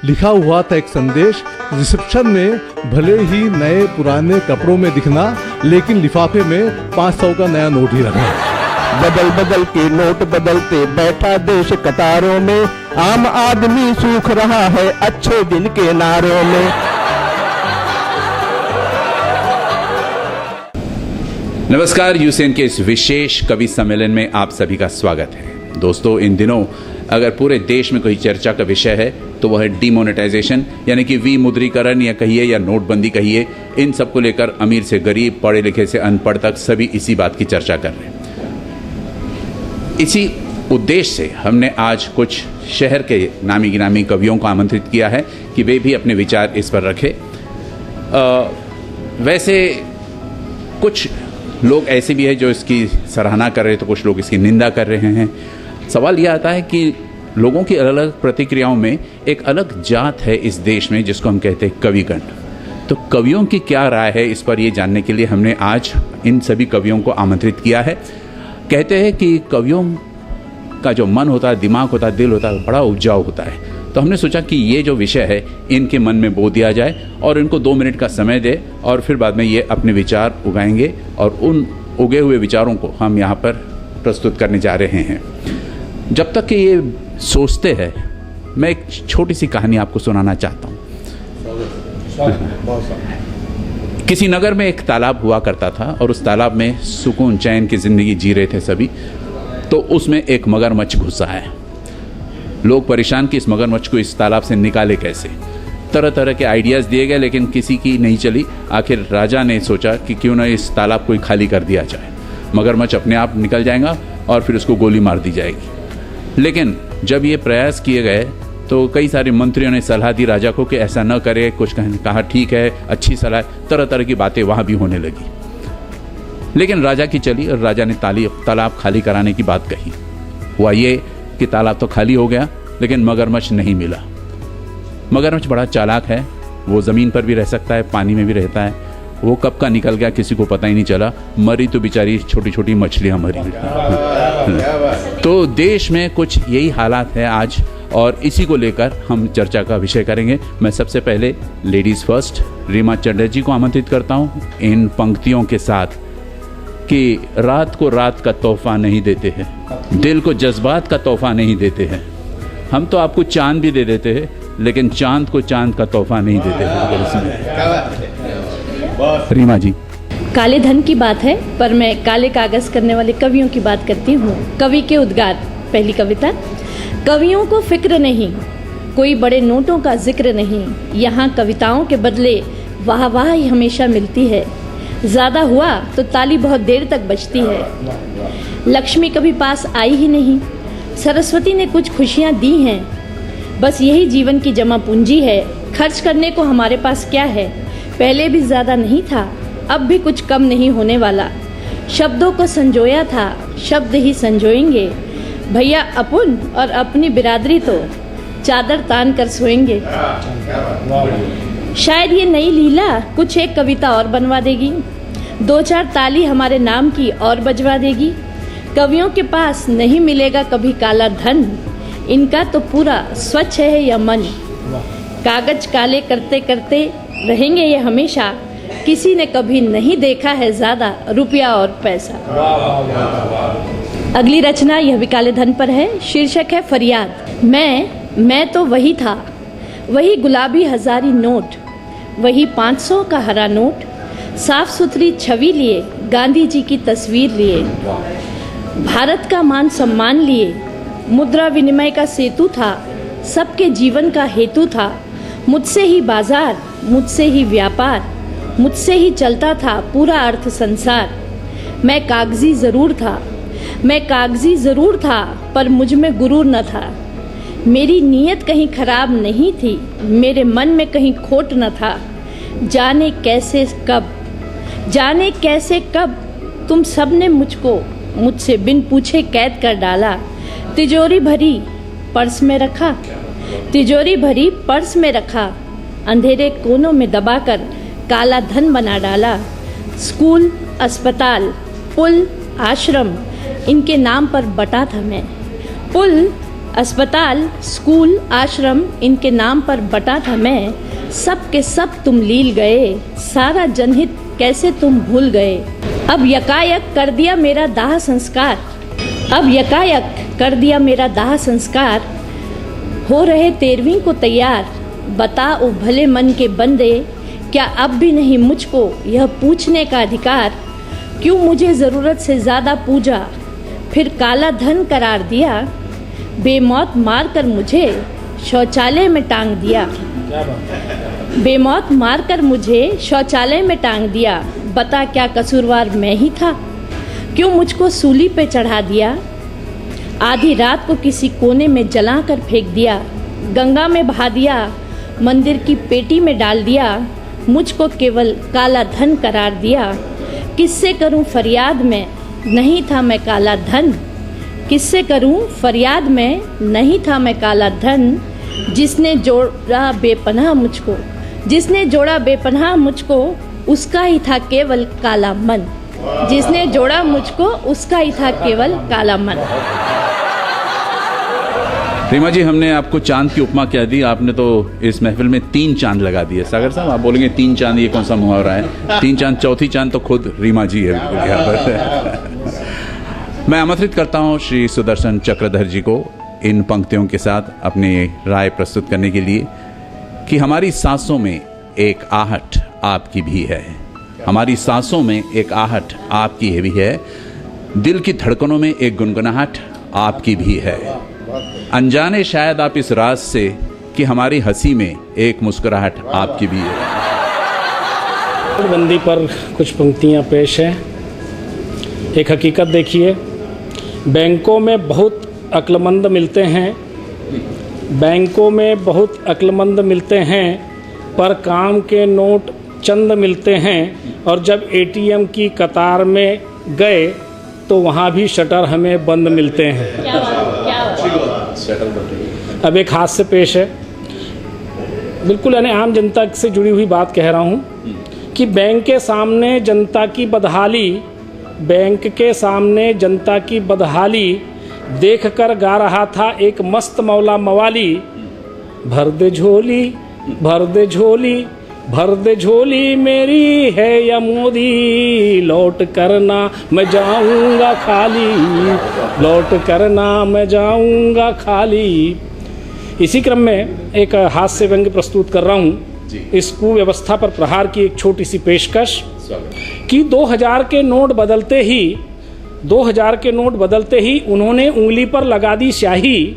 लिखा हुआ था एक संदेश, रिसेप्शन में भले ही नए पुराने कपड़ों में दिखना, लेकिन लिफाफे में 500 का नया नोट ही रखना। बदल बदल के नोट बदलते बैठा देश कतारों में, आम आदमी सूख रहा है अच्छे दिन के नारों में। नमस्कार, यूसेन के इस विशेष कवि सम्मेलन में आप सभी का स्वागत है। दोस्तों, इन दिनों अगर पूरे देश में कोई चर्चा का विषय है तो वह है डिमोनेटाइजेशन, यानी कि विमुद्रीकरण या कहिए या नोटबंदी कहिए। इन सब को लेकर अमीर से गरीब, पढ़े लिखे से अनपढ़ तक सभी इसी बात की चर्चा कर रहे हैं। इसी उद्देश्य से हमने आज कुछ शहर के नामी गिरामी कवियों को आमंत्रित किया है कि वे भी अपने विचार इस पर रखें। वैसे कुछ लोग ऐसे भी हैं जो इसकी सराहना कर रहे हैं, तो कुछ लोग इसकी निंदा कर रहे हैं। सवाल यह आता है कि लोगों की अलग अलग प्रतिक्रियाओं में एक अलग जात है इस देश में जिसको हम कहते हैं कविगण। तो कवियों की क्या राय है इस पर ये जानने के लिए हमने आज इन सभी कवियों को आमंत्रित किया है। कहते हैं कि कवियों का जो मन होता है, दिमाग होता है, दिल होता है, बड़ा उपजाऊ होता है। तो हमने सोचा कि ये जो विषय है इनके मन में बो दिया जाए और इनको 2 मिनट का समय दे और फिर बाद में ये अपने विचार उगाएंगे और उन उगे हुए विचारों को हम यहाँ पर प्रस्तुत करने जा रहे हैं। जब तक कि ये सोचते हैं, मैं एक छोटी सी कहानी आपको सुनाना चाहता हूँ। किसी नगर में एक तालाब हुआ करता था और उस तालाब में सुकून चैन की जिंदगी जी रहे थे सभी। तो उसमें एक मगरमच्छ घुसा है। लोग परेशान कि इस मगरमच्छ को इस तालाब से निकाले कैसे। तरह तरह के आइडियाज़ दिए गए, लेकिन किसी की नहीं चली। आखिर राजा ने सोचा कि क्यों ना इस तालाब को खाली कर दिया जाए, मगरमच्छ अपने आप निकल जाएगा और फिर उसको गोली मार दी जाएगी। लेकिन जब ये प्रयास किए गए तो कई सारे मंत्रियों ने सलाह दी राजा को कि ऐसा न करे। कुछ कहा ठीक है, अच्छी सलाह। तरह तरह की बातें वहाँ भी होने लगी, लेकिन राजा की चली और राजा ने तालाब खाली कराने की बात कही। हुआ ये कि तालाब तो खाली हो गया, लेकिन मगरमच्छ नहीं मिला। मगरमच्छ बड़ा चालाक है, वो ज़मीन पर भी रह सकता है, पानी में भी रहता है। वो कब का निकल गया किसी को पता ही नहीं चला। मरी तो बेचारी छोटी छोटी मछलियाँ मरी। तो देश में कुछ यही हालात है आज, और इसी को लेकर हम चर्चा का विषय करेंगे। मैं सबसे पहले लेडीज़ फर्स्ट रीमा चटर्जी को आमंत्रित करता हूँ इन पंक्तियों के साथ कि रात को रात का तोहफा नहीं देते हैं, दिल को जज्बात का तोहफा नहीं देते हैं। हम तो आपको चांद भी दे देते हैं, लेकिन चांद को चांद का तोहफा नहीं देते हैं। रीमा जी, काले धन की बात है, पर मैं काले कागज करने वाले कवियों की बात करती हूँ। कवि के उद्गार। पहली कविता। कवियों को फिक्र नहीं, कोई बड़े नोटों का जिक्र नहीं, यहाँ कविताओं के बदले वाह वाह ही हमेशा मिलती है। ज़्यादा हुआ तो ताली बहुत देर तक बजती है। लक्ष्मी कभी पास आई ही नहीं, सरस्वती ने कुछ खुशियाँ दी हैं। बस यही जीवन की जमा पूंजी है, खर्च करने को हमारे पास क्या है। पहले भी ज़्यादा नहीं था, अब भी कुछ कम नहीं होने वाला। शब्दों को संजोया था, शब्द ही संजोएंगे। भैया अपन और अपनी बिरादरी तो चादर तान कर सोएंगे। शायद ये नई लीला कुछ एक कविता और बनवा देगी, 2-4 ताली हमारे नाम की और बजवा देगी। कवियों के पास नहीं मिलेगा कभी काला धन, इनका तो पूरा स्वच्छ है यह मन। कागज काले करते करते रहेंगे ये हमेशा, किसी ने कभी नहीं देखा है ज़्यादा रुपया और पैसा। अगली रचना यह भी काले धन पर है। शीर्षक है फरियाद। मैं तो वही था, वही गुलाबी हजारी नोट, वही 500 का हरा नोट, साफ सुथरी छवि लिए, गांधी जी की तस्वीर लिए, भारत का मान सम्मान लिए, मुद्रा विनिमय का सेतु था, सबके जीवन का हेतु था। मुझसे ही बाजार, मुझसे ही व्यापार, मुझसे ही चलता था पूरा अर्थ संसार। मैं कागजी ज़रूर था, पर मुझ में गुरूर न था। मेरी नीयत कहीं खराब नहीं थी, मेरे मन में कहीं खोट न था। जाने कैसे कब तुम सब ने मुझसे बिन पूछे कैद कर डाला। तिजोरी भरी पर्स में रखा, अंधेरे कोनों में दबाकर काला धन बना डाला। स्कूल, अस्पताल, पुल, आश्रम, इनके नाम पर बटा था मैं। पुल अस्पताल, स्कूल, आश्रम इनके नाम पर बटा था मैं, सब के सब तुम लील गए, सारा जनहित कैसे तुम भूल गए। अब यकायक कर दिया मेरा दाह संस्कार, अब यकायक कर दिया मेरा दाह संस्कार, हो रहे 13वीं को तैयार, बता ओ भले मन के बंदे, क्या अब भी नहीं मुझको यह पूछने का अधिकार, क्यों मुझे ज़रूरत से ज़्यादा पूजा, फिर काला धन करार दिया, बेमौत मार कर मुझे शौचालय में टांग दिया, बेमौत मार कर मुझे शौचालय में टांग दिया, बता क्या कसूरवार मैं ही था, क्यों मुझको सूली पे चढ़ा दिया, आधी रात को किसी कोने में जला कर फेंक दिया, गंगा में बहा दिया, मंदिर की पेटी में डाल दिया, मुझको केवल काला धन करार दिया, किससे करूं फरियाद में नहीं था मैं काला धन, किससे करूं फरियाद में नहीं था मैं काला धन, जिसने जोड़ा बेपनाह मुझको, जिसने जोड़ा बेपनाह मुझको, उसका ही था केवल काला मन, जिसने जोड़ा मुझको उसका ही था केवल काला मन। रीमा जी, हमने आपको चांद की उपमा कह दी, आपने तो इस महफिल में 3 चांद लगा दिए। सागर साहब, आप बोलेंगे 3 चांद, ये कौन सा मुहावरा है? 3 चांद, चौथी चांद तो खुद रीमा जी है यहाँ पर। मैं आमंत्रित करता हूँ श्री सुदर्शन चक्रधर जी को इन पंक्तियों के साथ अपनी राय प्रस्तुत करने के लिए कि हमारी सांसों में एक आहट आपकी भी है, हमारी सांसों में एक आहट आपकी भी है, दिल की धड़कनों में एक गुनगुनाहट आपकी भी है, अनजाने शायद आप इस राज से कि हमारी हंसी में एक मुस्कुराहट आपकी भी है। नोटबंदी पर कुछ पंक्तियां पेश हैं। एक हकीकत देखिए, बैंकों में बहुत अक्लमंद मिलते हैं, बैंकों में बहुत अक्लमंद मिलते हैं, पर काम के नोट चंद मिलते हैं, और जब एटीएम की कतार में गए तो वहाँ भी शटर हमें बंद मिलते हैं। अब एक हास्य पेश है, बिल्कुल यानी आम जनता से जुड़ी हुई बात कह रहा हूँ कि बैंक के सामने जनता की बदहाली, बैंक के सामने जनता की बदहाली देखकर गा रहा था एक मस्त मौला मवाली, भर दे झोली, भर दे झोली, भर दे झोली मेरी है या मोदी, लौट करना मैं जाऊंगा खाली, लौट करना मैं जाऊंगा खाली। इसी क्रम में एक हास्य व्यंग्य प्रस्तुत कर रहा हूँ, इस कुव्यवस्था पर प्रहार की एक छोटी सी पेशकश कि 2000 के नोट बदलते ही, 2000 के नोट बदलते ही उन्होंने उंगली पर लगा दी स्याही,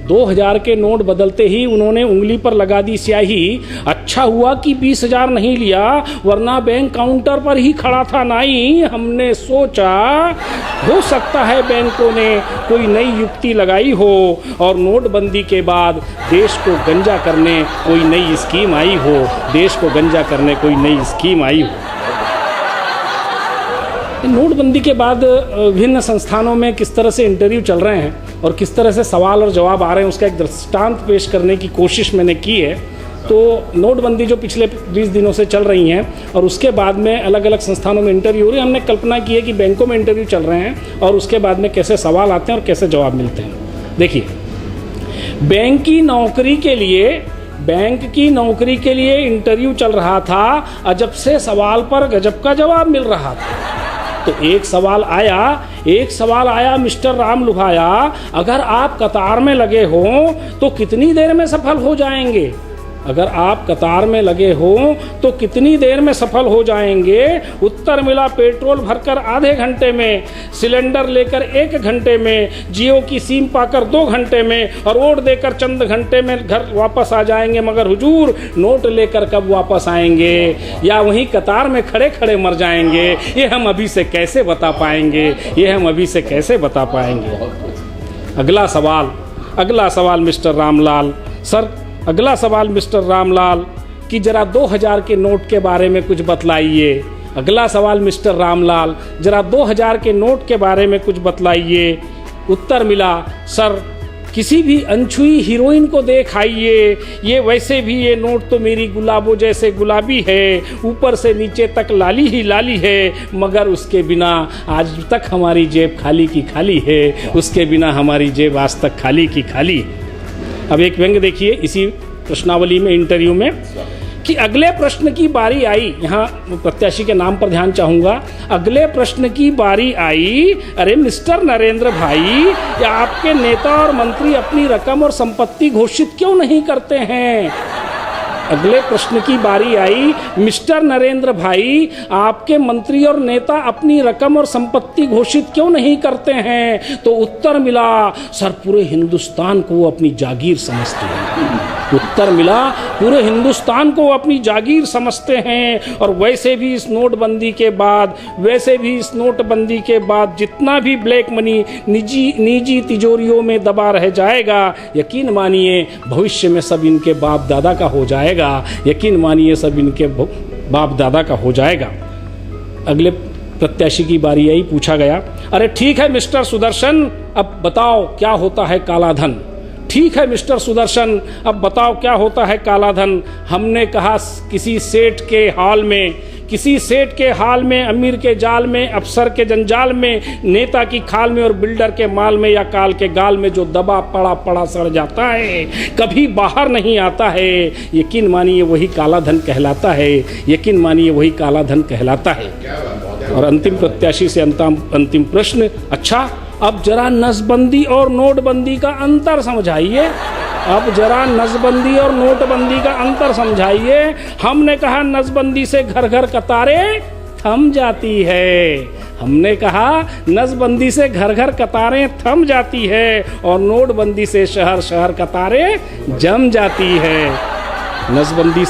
2000 के नोट बदलते ही उन्होंने उंगली पर लगा दी स्याही, अच्छा हुआ कि 20,000 नहीं लिया, वरना बैंक काउंटर पर ही खड़ा था नाई। हमने सोचा हो सकता है बैंकों ने कोई नई युक्ति लगाई हो और नोटबंदी के बाद देश को गंजा करने कोई नई स्कीम आई हो, देश को गंजा करने कोई नई स्कीम आई हो। नोटबंदी के बाद विभिन्न संस्थानों में किस तरह से इंटरव्यू चल रहे हैं और किस तरह से सवाल और जवाब आ रहे हैं, उसका एक दृष्टांत पेश करने की कोशिश मैंने की है। तो नोटबंदी जो पिछले 20 दिनों से चल रही हैं और उसके बाद में अलग अलग संस्थानों में इंटरव्यू हो रही है, हमने कल्पना की है कि बैंकों में इंटरव्यू चल रहे हैं और उसके बाद में कैसे सवाल आते हैं और कैसे जवाब मिलते हैं। देखिए, बैंक की नौकरी के लिए इंटरव्यू चल रहा था, अजब से सवाल पर गजब का जवाब मिल रहा था। तो एक सवाल आया मिस्टर राम लुभाया, अगर आप कतार में लगे हो तो कितनी देर में सफल हो जाएंगे? अगर आप कतार में लगे हो तो कितनी देर में सफल हो जाएंगे? उत्तर मिला, पेट्रोल भरकर आधे घंटे में, सिलेंडर लेकर 1 घंटे में, जियो की सिम पाकर 2 घंटे में और वोट देकर चंद घंटे में घर वापस आ जाएंगे। मगर हुजूर, नोट लेकर कब वापस आएंगे या वहीं कतार में खड़े खड़े मर जाएंगे? ये हम अभी से कैसे बता पाएंगे, ये हम अभी से कैसे बता पाएंगे? अगला सवाल मिस्टर रामलाल सर, अगला सवाल मिस्टर रामलाल कि जरा 2000 के नोट के बारे में कुछ बतलाइए। अगला सवाल मिस्टर रामलाल, जरा 2000 के नोट के बारे में कुछ बतलाइए। उत्तर मिला, सर किसी भी अनछुई हीरोइन को देख आइए, ये वैसे भी ये नोट तो मेरी गुलाबों जैसे गुलाबी है, ऊपर से नीचे तक लाली ही लाली है, मगर उसके बिना आज तक हमारी जेब खाली की खाली है, उसके बिना हमारी जेब आज तक खाली की खाली है। अब एक व्यंग देखिए इसी प्रश्नावली में, इंटरव्यू में, कि अगले प्रश्न की बारी आई, यहाँ प्रत्याशी के नाम पर ध्यान चाहूंगा, अगले प्रश्न की बारी आई, अरे मिस्टर नरेंद्र भाई, या आपके नेता और मंत्री अपनी रकम और संपत्ति घोषित क्यों नहीं करते हैं? अगले प्रश्न की बारी आई, मिस्टर नरेंद्र भाई, आपके मंत्री और नेता अपनी रकम और संपत्ति घोषित क्यों नहीं करते हैं? तो उत्तर मिला, सर पूरे हिंदुस्तान को वो अपनी जागीर समझते हैं। उत्तर मिला, पूरे हिंदुस्तान को अपनी जागीर समझते हैं। और वैसे भी इस नोटबंदी के बाद जितना भी ब्लैक मनी निजी तिजोरियों में दबा रह जाएगा, यकीन मानिए भविष्य में सब इनके बाप दादा का हो जाएगा, यकीन मानिए सब इनके बाप दादा का हो जाएगा। अगले प्रत्याशी की बारी आई, पूछा गया, अरे ठीक है मिस्टर सुदर्शन, अब बताओ क्या होता है काला धन? ठीक है मिस्टर सुदर्शन, अब बताओ क्या होता है काला धन? हमने कहा किसी सेठ के हाल में, अमीर के जाल में, अफसर के जंजाल में, नेता की खाल में और बिल्डर के माल में या काल के गाल में जो दबा पड़ा सड़ जाता है, कभी बाहर नहीं आता है, यकीन मानिए वही काला धन कहलाता है, यकीन मानिए वही काला धन कहलाता है। और अंतिम प्रत्याशी से अंतिम प्रश्न, अच्छा अब जरा नसबंदी और नोटबंदी का अंतर समझाइए, अब जरा नसबंदी और नोटबंदी का अंतर समझाइए। हमने कहा नसबंदी से घर घर कतारें थम जाती है, हमने कहा नसबंदी से घर घर कतारें थम जाती है, और नोटबंदी से शहर शहर कतारें जम जाती है। नसबंदी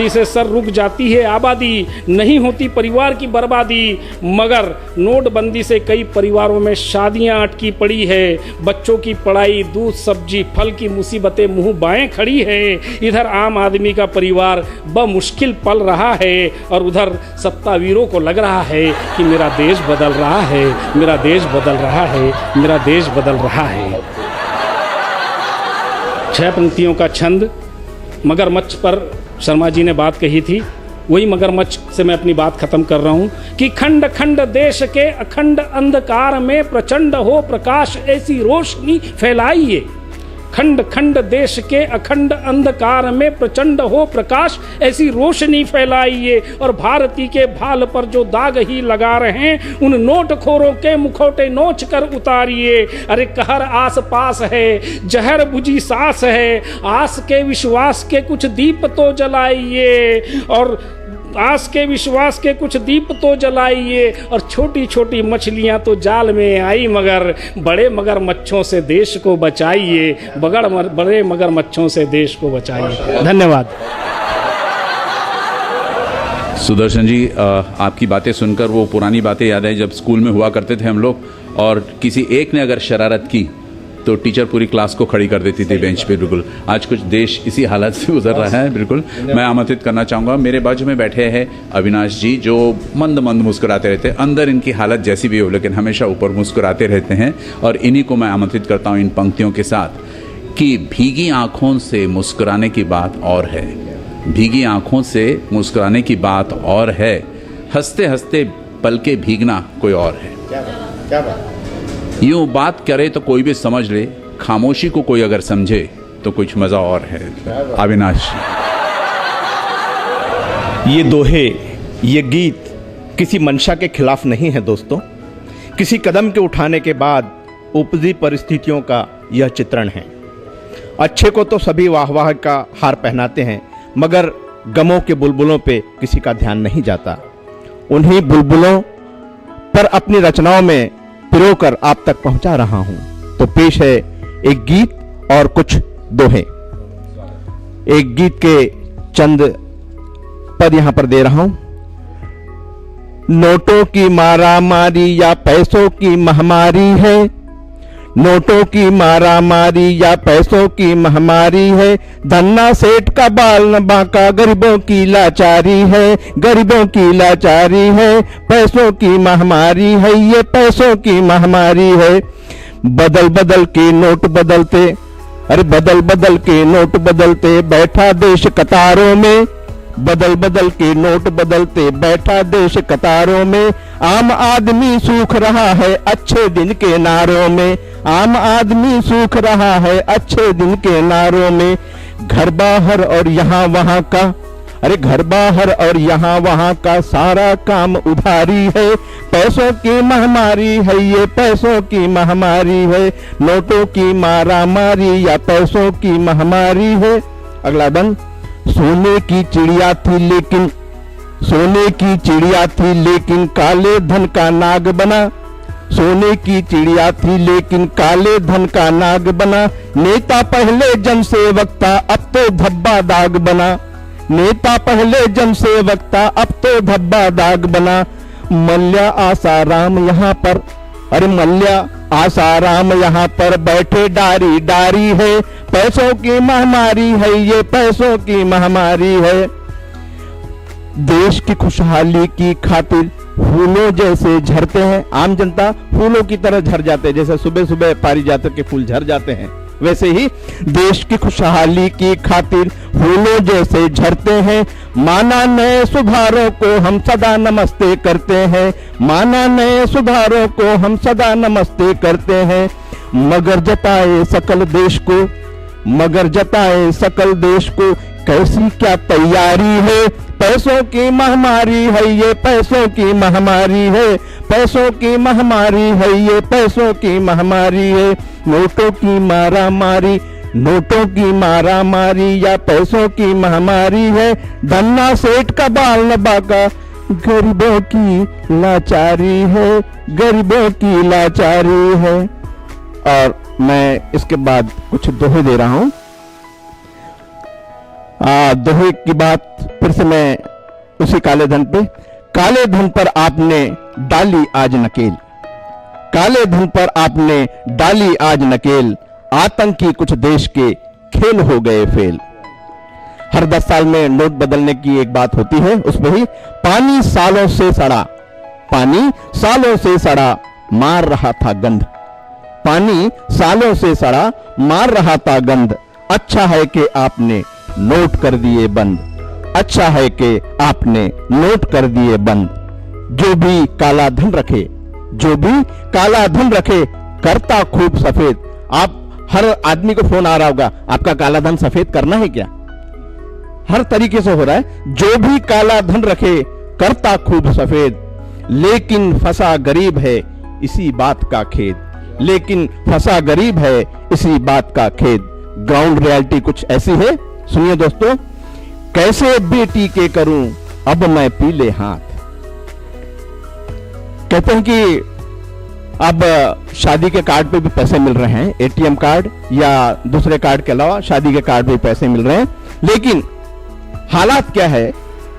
से सर रुक जाती है आबादी, नहीं होती परिवार की बर्बादी, मगर नोटबंदी से कई परिवारों में शादियां अटकी पड़ी है, बच्चों की पढ़ाई, दूध सब्जी फल की मुसीबतें मुंह बाएं खड़ी है। इधर आम आदमी का परिवार बमुश्किल पल रहा है, और उधर सत्तावीरों को लग रहा है कि मेरा देश बदल रहा है, मेरा देश बदल रहा है, मेरा देश बदल रहा है। 6 पंक्तियों का छंद, मगरमच्छ पर शर्मा जी ने बात कही थी, वही मगरमच्छ से मैं अपनी बात खत्म कर रहा हूं कि खंड खंड देश के अखंड अंधकार में प्रचंड हो प्रकाश ऐसी रोशनी फैलाइए। खंड खंड देश के अखंड अंधकार में प्रचंड हो प्रकाश ऐसी रोशनी फैलाइए, और भारती के भाल पर जो दाग ही लगा रहे हैं, उन नोटखोरों के मुखौटे नोच कर उतारिए। अरे कहर आस पास है, जहर बुझी सांस है, आस के विश्वास के कुछ दीप तो जलाइए, और आस के विश्वास के कुछ दीप तो जलाइए, और छोटी छोटी मछलियां तो जाल में आई, मगर बड़े मगरमच्छों से देश को बचाइए, बड़े मगरमच्छों से देश को बचाइए। धन्यवाद। सुदर्शन जी, आपकी बातें सुनकर वो पुरानी बातें याद आई जब स्कूल में हुआ करते थे हम लोग, और किसी एक ने अगर शरारत की तो टीचर पूरी क्लास को खड़ी कर देती थी बेंच पे। बिल्कुल आज कुछ देश इसी हालत से गुजर रहा है। बिल्कुल मैं आमंत्रित करना चाहूँगा, मेरे बाजू में बैठे हैं अविनाश जी, जो मंद मंद मुस्कुराते रहते हैं, अंदर इनकी हालत जैसी भी हो लेकिन हमेशा ऊपर मुस्कुराते रहते हैं, और इन्हीं को मैं आमंत्रित करता हूँ इन पंक्तियों के साथ कि भीगी आँखों से मुस्कुराने की बात और है, भीगी आँखों से मुस्कुराने की बात और है, हंसते हंसते पलके भीगना कोई और है। क्या बात। यूं बात करे तो कोई भी समझ ले, खामोशी को कोई अगर समझे तो कुछ मजा और है। अविनाश, ये दोहे, ये गीत किसी मंशा के खिलाफ नहीं है दोस्तों, किसी कदम के उठाने के बाद उपजी परिस्थितियों का यह चित्रण है। अच्छे को तो सभी वाह वाह का हार पहनाते हैं, मगर गमों के बुलबुलों पे किसी का ध्यान नहीं जाता। उन्हीं बुलबुलों पर अपनी रचनाओं में पिरोकर आप तक पहुंचा रहा हूं। तो पेश है एक गीत और कुछ दोहे। एक गीत के चंद पद यहां पर दे रहा हूं। नोटों की मारामारी या पैसों की महामारी है, नोटों की मारामारी या पैसों की महामारी है, धन्ना सेठ का बाल न बांका, गरीबों की लाचारी है, गरीबों की लाचारी है, पैसों की महामारी है, ये पैसों की महामारी है। बदल बदल के नोट बदलते, अरे बदल बदल के नोट बदलते बैठा देश कतारों में, बदल बदल के नोट बदलते बैठा देश कतारों में, आम आदमी सूख रहा है अच्छे दिन के नारों में, आम आदमी सूख रहा है अच्छे दिन के नारों में, घर बाहर और यहाँ वहाँ का, अरे घर बाहर और यहाँ वहाँ का सारा काम उधारी है, पैसों की महामारी है ये, पैसों की महामारी है, नोटों की मारा मारी या पैसों की महामारी है। अगला बंद, सोने की चिड़िया थी लेकिन, सोने की चिड़िया थी लेकिन काले धन का नाग बना, सोने की चिड़िया थी लेकिन काले धन का नाग बना, नेता पहले जनसेवक था अब तो धब्बा दाग बना, नेता पहले जनसेवक था अब तो धब्बा दाग बना, मल्ल्या आसाराम यहाँ पर, अरे मल्ल्या आसाराम यहाँ पर बैठे डारी डारी है, पैसों की महामारी है ये, पैसों की महामारी है। देश की खुशहाली की खातिर फूलों जैसे झरते हैं, आम जनता फूलों की तरह झर जाते हैं, जैसे सुबह सुबह पारिजात के फूल झर जाते हैं, वैसे ही देश की खुशहाली की खातिर फूलों जैसे झरते हैं, माना नए सुधारों को हम सदा नमस्ते करते हैं, माना नए सुधारों को हम सदा नमस्ते करते हैं, मगर जताए सकल देश को, मगर जताए सकल देश को कैसी क्या तैयारी है, पैसों की महामारी है ये, पैसों की महामारी है, पैसों की महामारी है ये, पैसों की महामारी है, नोटों की मारा मारी, नोटों की मारा मारी या पैसों की महामारी है, धन्ना सेठ का बाल न बाका, गरीबों की लाचारी है, गरीबों की लाचारी है। और मैं इसके बाद कुछ दोहे दे रहा हूं। दोहे की बात फिर से मैं उसी काले धन पे, काले धन पर आपने डाली आज नकेल, काले धन पर आपने डाली आज नकेल, आतंकी कुछ देश के खेल हो गए फेल। हर 10 साल में नोट बदलने की एक बात होती है, उसमें ही पानी सालों से सड़ा, पानी सालों से सड़ा मार रहा था गंध, पानी सालों से सड़ा मार रहा था गंध, अच्छा है कि आपने नोट कर दिए बंद, अच्छा है कि आपने नोट कर दिए बंद। जो भी काला धन रखे, जो भी काला धन रखे करता खूब सफेद। आप हर आदमी को फोन आ रहा होगा, आपका काला धन सफेद करना है क्या? हर तरीके से हो रहा है। जो भी काला धन रखे करता खूब सफेद, लेकिन फंसा गरीब है इसी बात का खेद, लेकिन फंसा गरीब है इसी बात का खेद। ग्राउंड रियलिटी कुछ ऐसी है, सुनिए दोस्तों। कैसे बेटी के करूं अब मैं पीले हाथ। कहते हैं कि अब शादी के कार्ड पे भी पैसे मिल रहे हैं, एटीएम कार्ड या दूसरे कार्ड के अलावा शादी के कार्ड पे पैसे मिल रहे हैं, लेकिन हालात क्या है?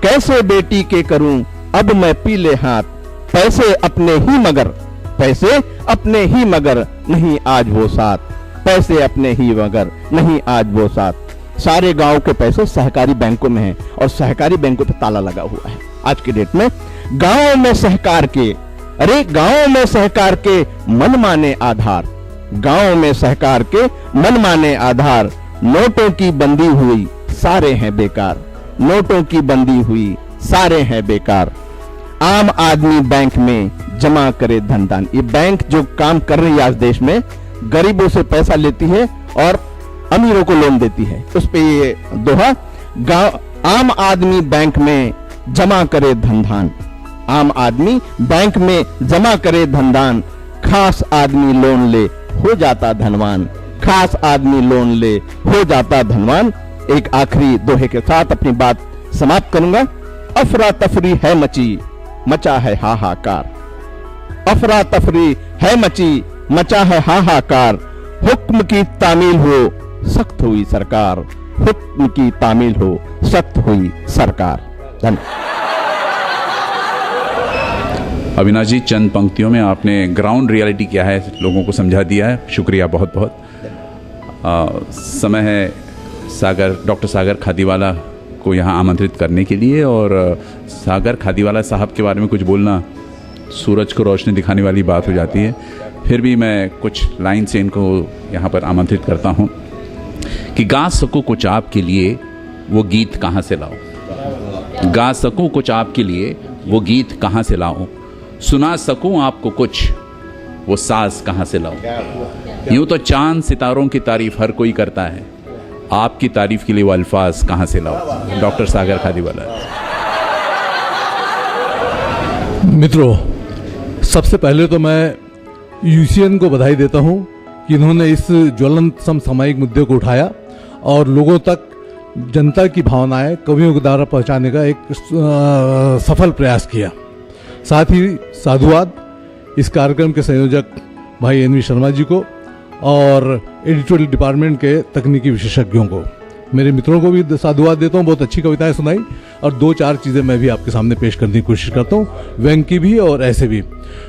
कैसे बेटी के करूं अब मैं पीले हाथ, पैसे अपने ही मगर, पैसे अपने ही मगर नहीं आज वो साथ, पैसे अपने ही मगर नहीं आज वो साथ। सारे गांव के पैसे सहकारी बैंकों में हैं और सहकारी बैंकों पे ताला लगा हुआ है आज की डेट में। गांव में सहकार के, अरे गांव में सहकार के मनमाने आधार, गांव में सहकार के मनमाने आधार, नोटों की बंदी हुई सारे हैं बेकार, नोटों की बंदी हुई सारे हैं बेकार। आम आदमी बैंक में जमा करे धन दान। ये बैंक जो काम कर रही है आज देश में, गरीबों से पैसा लेती है और अमीरों को लोन देती है, उस पे ये दोहा। आम आदमी बैंक में जमा करे धन दान, आम आदमी बैंक में जमा करे धन दान, खास आदमी लोन ले हो जाता धनवान, खास आदमी लोन ले हो जाता धनवान। एक आखिरी दोहे के साथ अपनी बात समाप्त करूंगा। अफरा तफरी है मची, मचा है हाहाकार, अफरा तफरी है मची, मचा है हाहाकार। हुक्म की तामील हो सख्त हुई सरकार, हुक्म की तामील हो सख्त हुई सरकार। धन्यवाद। अविनाश जी, चंद पंक्तियों में आपने ग्राउंड रियलिटी क्या है लोगों को समझा दिया है, शुक्रिया बहुत बहुत। समय है डॉक्टर सागर खादीवाला को यहाँ आमंत्रित करने के लिए, और सागर खादीवाला साहब के बारे में कुछ बोलना सूरज को रोशनी दिखाने वाली बात हो जाती है। फिर भी मैं कुछ लाइन से इनको यहाँ पर आमंत्रित करता हूँ कि गा सकूँ कुछ आपके लिए वो गीत कहाँ से लाऊं, गा सकूँ कुछ आपके लिए वो गीत कहाँ से लाऊं, सुना सकूँ आपको कुछ वो साज कहाँ से लाऊं। यूं तो चांद सितारों की तारीफ हर कोई करता है, आपकी तारीफ के लिए वो अल्फाज कहाँ से लाऊं। डॉक्टर सागर खादीवाला। मित्रों, सबसे पहले तो मैं यूसीएन को बधाई देता हूं कि इन्होंने इस ज्वलंत समसामयिक मुद्दे को उठाया और लोगों तक जनता की भावनाएं कवियों के द्वारा पहुंचाने का एक सफल प्रयास किया। साथ ही साधुवाद इस कार्यक्रम के संयोजक भाई एनवी शर्मा जी को और एडिटोरियल डिपार्टमेंट के तकनीकी विशेषज्ञों को। मेरे मित्रों को भी साधुवाद देता हूँ, बहुत अच्छी कविताएं सुनाई और 2-4 चीज़ें मैं भी आपके सामने पेश करने की कोशिश करता हूँ, व्यंग की भी और ऐसे भी।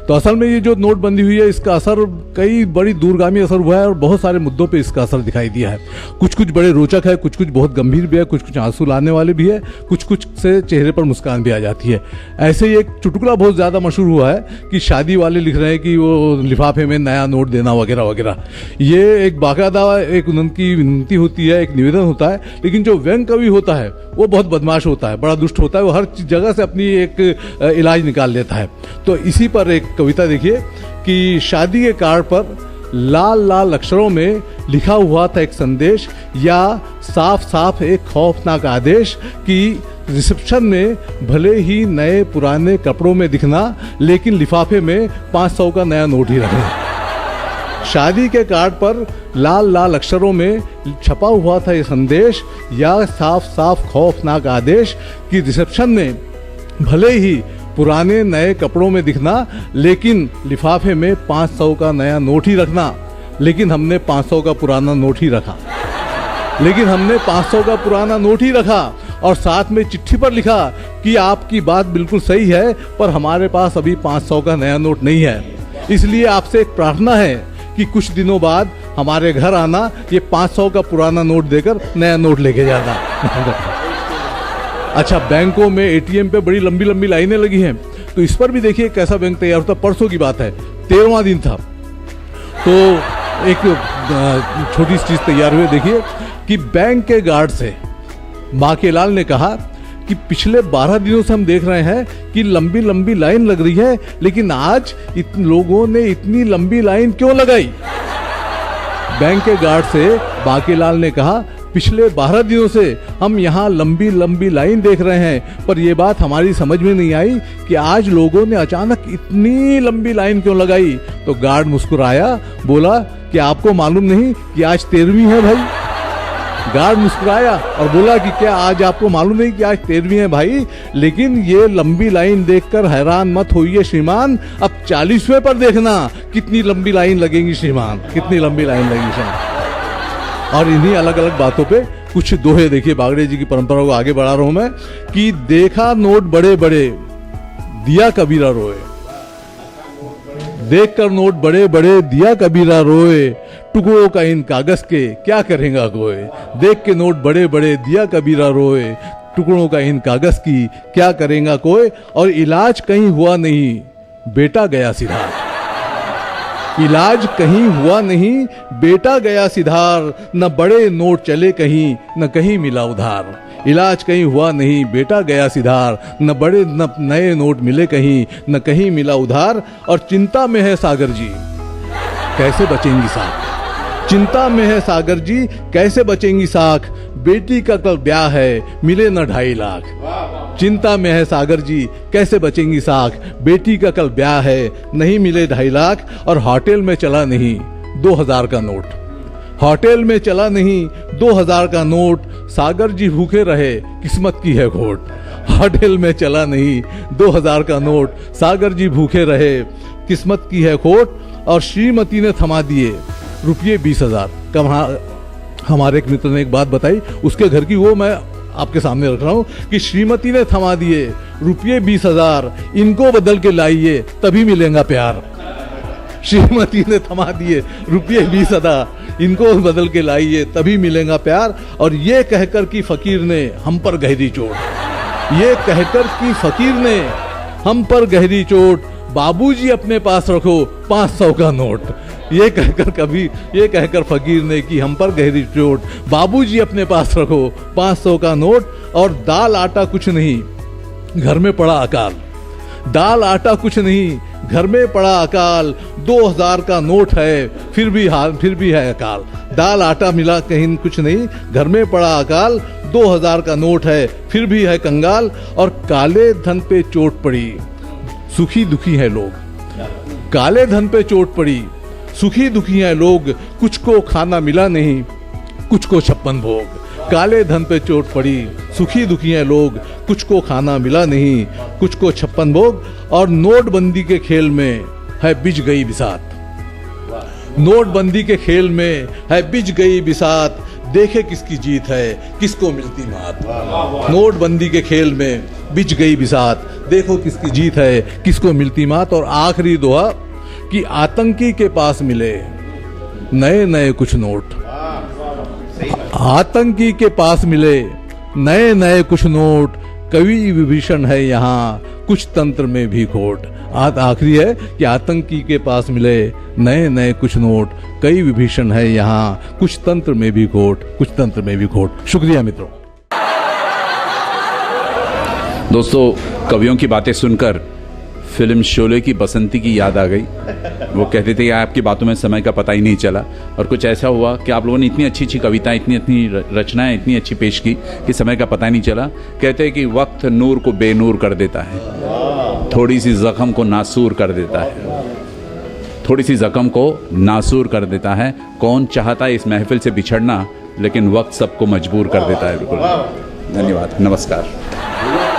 तो असल में ये जो नोटबंदी हुई है इसका असर कई बड़ी दूरगामी असर हुआ है और बहुत सारे मुद्दों पे इसका असर दिखाई दिया है। कुछ कुछ बड़े रोचक है, कुछ कुछ बहुत गंभीर भी है, कुछ कुछ आंसू लाने वाले भी है, कुछ कुछ से चेहरे पर मुस्कान भी आ जाती है। ऐसे ही एक चुटकुला बहुत ज़्यादा मशहूर हुआ है कि शादी वाले लिख रहे हैं कि वो लिफाफे में नया नोट देना वगैरह वगैरह। ये एक बाकायदा एक उनकी विनती होती है, एक निवेदन होता है, लेकिन जो व्यंग कवि होता है वो बहुत बदमाश होता है, बड़ा दुष्ट होता है, वो हर जगह से अपनी एक इलाज निकाल लेता है। तो इसी पर एक कविता देखिए कि शादी के कार्ड पर लाल लाल अक्षरों में लिखा हुआ था एक संदेश या साफ साफ एक खौफनाक आदेश कि रिसेप्शन में भले ही नए पुराने कपड़ों में दिखना, लेकिन लिफाफे में 500 का नया नोट ही रखना। शादी के कार्ड पर लाल लाल अक्षरों में छपा हुआ था ये संदेश या साफ साफ खौफनाक आदेश कि रिसेप्शन में भले ही पुराने नए कपड़ों में दिखना, लेकिन लिफाफे में 500 का नया नोट ही रखना। लेकिन हमने 500 का पुराना नोट ही रखा, लेकिन हमने 500 का पुराना नोट ही रखा और साथ में चिट्ठी पर लिखा कि आपकी बात बिल्कुल सही है, पर हमारे पास अभी 500 का नया नोट नहीं है। इसलिए आपसे एक प्रार्थना है कि कुछ दिनों बाद हमारे घर आना, ये 500 का पुराना नोट देकर नया नोट लेके जाना। अच्छा, बैंकों में एटीएम पे बड़ी लंबी लंबी लाइनें लगी हैं, तो इस पर भी देखिए कैसा बैंक तैयार होता। परसों की बात है, 13वां दिन था, तो एक छोटी सी चीज तैयार हुई। देखिए कि बैंक के गार्ड से बाकेलाल ने कहा कि पिछले 12 दिनों से हम देख रहे हैं कि लंबी लंबी लाइन लग रही है, लेकिन आज लोगों ने इतनी लंबी लाइन क्यों लगाई। बैंक के गार्ड से बाकेलाल ने कहा, पिछले 12 दिनों से हम यहाँ लंबी लंबी लाइन देख रहे हैं, पर यह बात हमारी समझ में नहीं आई कि आज लोगों ने अचानक इतनी लंबी लाइन क्यों लगाई। तो गार्ड मुस्कुराया, बोला कि आपको मालूम नहीं कि आज 13वीं है भाई। गार्ड मुस्कुराया और बोला कि क्या आज आपको मालूम नहीं कि आज 13वीं है भाई, लेकिन ये लंबी लाइन देखकर हैरान मत होइए श्रीमान, अब 40वें पर देखना कितनी लंबी लाइन लगेगी श्रीमान, कितनी लंबी लाइन लगेगी श्रीमान। और इन्हीं अलग अलग बातों पे कुछ दोहे देखिए, बागड़े जी की परंपरा को आगे बढ़ा रहा हूं मैं कि देखा नोट बड़े बड़े दिया कबीरा रोए, देखकर नोट बड़े बड़े दिया कबीरा रोए, टुकड़ों का इन कागज के क्या करेगा कोई। देख के नोट बड़े बड़े दिया कबीरा रोए, टुकड़ों का इन कागज की क्या करेगा कोई। और इलाज कहीं हुआ नहीं, बेटा गया सिधार। इलाज कहीं हुआ नहीं, बेटा गया सिधार, न बड़े नोट चले कहीं, न कहीं मिला उधार। इलाज कहीं हुआ नहीं, बेटा गया सिधार, न बड़े न नए नोट मिले कहीं, न कहीं मिला उधार। और चिंता में है सागर जी, कैसे बचेंगी साख। चिंता में है सागर जी, कैसे बचेंगी साख। बेटी का कल ब्याह है, मिले न 2.5 लाख। चिंता में है सागर जी, कैसे बचेंगी साख। बेटी का कल ब्याह है, नहीं मिले 2.5 लाख। और होटल में चला नहीं 2000 का नोट, होटल में चला नहीं 2000 का नोट। सागर जी भूखे रहे, किस्मत की है घोट। होटल में चला नहीं 2000 का नोट, सागर जी भूखे रहे, किस्मत की है खोट। और श्रीमती ने थमा दिए रुपये 20,000। हमारे एक मित्र ने एक बात बताई, उसके घर की, वो मैं आपके सामने रख रहा हूं कि श्रीमती ने थमा दिए रुपये 20,000, इनको बदल के लाइए तभी मिलेगा प्यार। श्रीमती ने थमा दिए रुपये 20,000, इनको बदल के लाइए तभी मिलेगा प्यार। और ये कहकर कि फकीर ने हम पर गहरी चोट, ये कहकर कि फकीर ने हम पर गहरी चोट, बाबूजी अपने पास रखो 500 का नोट। ये कहकर फकीर ने की हम पर गहरी चोट। बाबूजी अपने पास रखो 500 का नोट, और दाल आटा कुछ नहीं घर में पड़ा अकाल। दाल आटा कुछ नहीं घर में पड़ा अकाल, 2000 का नोट है फिर भी है अकाल। दाल आटा मिला कहीं कुछ नहीं, घर में पड़ा अकाल, 2000 का नोट है फिर भी है कंगाल। और काले धन पे चोट पड़ी सुखी दुखी है लोग। काले धन पे चोट पड़ी सुखी दुखी है लोग, कुछ को खाना मिला नहीं कुछ को 56 भोग। काले धन पे चोट पड़ी सुखी दुखी हैं लोग, कुछ को खाना मिला नहीं कुछ को 56 भोग। और नोटबंदी के खेल में है बिज गई बिसात। नोटबंदी के खेल में है बिज गई बिसात, देखे किसकी जीत है किसको मिलती मात। नोटबंदी के खेल में बिज गई बिसात, देखो किसकी जीत है किसको मिलती मात। और आखिरी दुआ कि आतंकी के पास मिले नए नए कुछ नोट। आतंकी के पास मिले नए नए कुछ नोट, कवि विभीषण है यहाँ कुछ तंत्र में भी खोट। आखिरी है कि आतंकी के पास मिले नए नए कुछ नोट, कई विभीषण है यहाँ कुछ तंत्र में भी खोट, कुछ तंत्र में भी खोट। शुक्रिया मित्रों। दोस्तों, कवियों की बातें सुनकर फिल्म शोले की बसंती की याद आ गई। वो कहते थे कि आपकी बातों में समय का पता ही नहीं चला, और कुछ ऐसा हुआ कि आप लोगों ने इतनी अच्छी अच्छी कविताएं, इतनी रचनाएं इतनी अच्छी पेश की कि समय का पता ही नहीं चला। कहते हैं कि वक्त नूर को बेनूर कर देता है, थोड़ी सी जख्म को नासूर कर देता है, थोड़ी सी जख्म को नासूर कर देता है। कौन चाहता है इस महफिल से बिछड़ना, लेकिन वक्त सबको मजबूर कर देता है। बिल्कुल। धन्यवाद, नमस्कार।